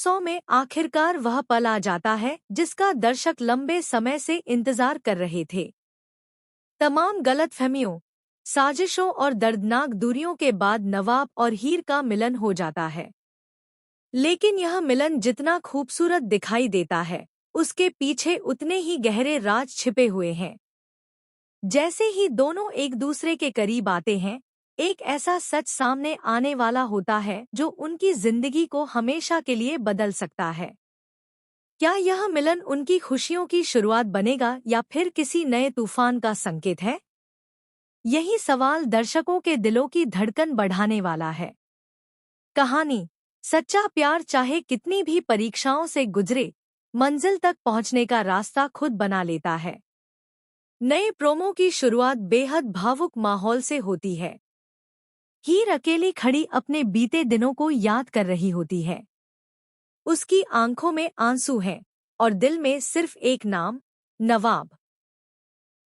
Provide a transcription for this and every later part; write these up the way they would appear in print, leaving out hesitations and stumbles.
200 में आखिरकार वह पल आ जाता है जिसका दर्शक लंबे समय से इंतजार कर रहे थे। तमाम गलतफहमियों, साजिशों और दर्दनाक दूरियों के बाद नवाब और हीर का मिलन हो जाता है। लेकिन यह मिलन जितना खूबसूरत दिखाई देता है, उसके पीछे उतने ही गहरे राज छिपे हुए हैं। जैसे ही दोनों एक दूसरे के करीब आते हैं, एक ऐसा सच सामने आने वाला होता है जो उनकी जिंदगी को हमेशा के लिए बदल सकता है। क्या यह मिलन उनकी खुशियों की शुरुआत बनेगा या फिर किसी नए तूफान का संकेत है? यही सवाल दर्शकों के दिलों की धड़कन बढ़ाने वाला है। कहानी सच्चा प्यार चाहे कितनी भी परीक्षाओं से गुजरे, मंजिल तक पहुंचने का रास्ता खुद बना लेता है। नए प्रोमो की शुरुआत बेहद भावुक माहौल से होती है। हीर अकेली खड़ी अपने बीते दिनों को याद कर रही होती है। उसकी आंखों में आंसू हैं और दिल में सिर्फ एक नाम, नवाब।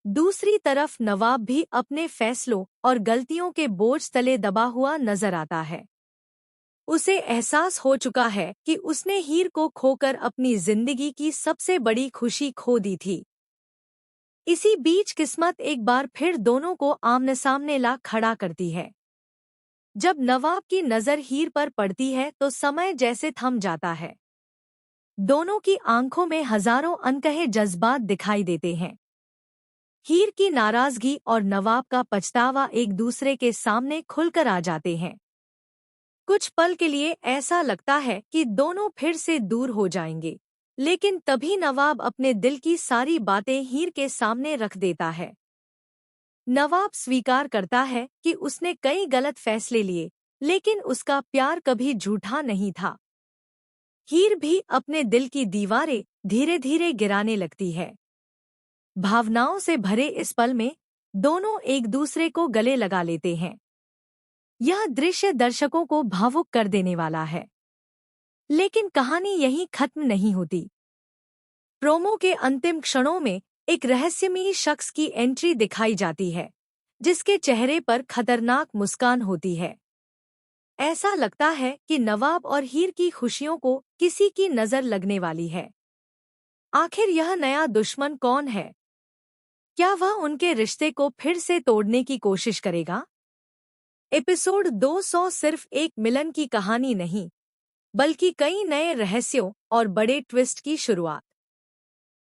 दूसरी तरफ नवाब भी अपने फैसलों और गलतियों के बोझ तले दबा हुआ नजर आता है। उसे एहसास हो चुका है कि उसने हीर को खोकर अपनी जिंदगी की सबसे बड़ी खुशी खो दी थी। इसी बीच किस्मत एक बार फिर दोनों को आमने सामने ला खड़ा करती है। जब नवाब की नज़र हीर पर पड़ती है तो समय जैसे थम जाता है। दोनों की आंखों में हजारों अनकहे जज्बात दिखाई देते हैं। हीर की नाराजगी और नवाब का पछतावा एक दूसरे के सामने खुलकर आ जाते हैं। कुछ पल के लिए ऐसा लगता है कि दोनों फिर से दूर हो जाएंगे, लेकिन तभी नवाब अपने दिल की सारी बातें हीर के सामने रख देता है। नवाब स्वीकार करता है कि उसने कई गलत फैसले लिए, लेकिन उसका प्यार कभी झूठा नहीं था। हीर भी अपने दिल की दीवारें धीरे धीरे गिराने लगती है। भावनाओं से भरे इस पल में दोनों एक दूसरे को गले लगा लेते हैं। यह दृश्य दर्शकों को भावुक कर देने वाला है। लेकिन कहानी यहीं खत्म नहीं होती। प्रोमो के अंतिम क्षणों में एक रहस्यमयी शख्स की एंट्री दिखाई जाती है, जिसके चेहरे पर खतरनाक मुस्कान होती है। ऐसा लगता है कि नवाब और हीर की खुशियों को किसी की नजर लगने वाली है। आखिर यह नया दुश्मन कौन है? क्या वह उनके रिश्ते को फिर से तोड़ने की कोशिश करेगा? एपिसोड 200 सिर्फ एक मिलन की कहानी नहीं, बल्कि कई नए रहस्यों और बड़े ट्विस्ट की शुरुआत।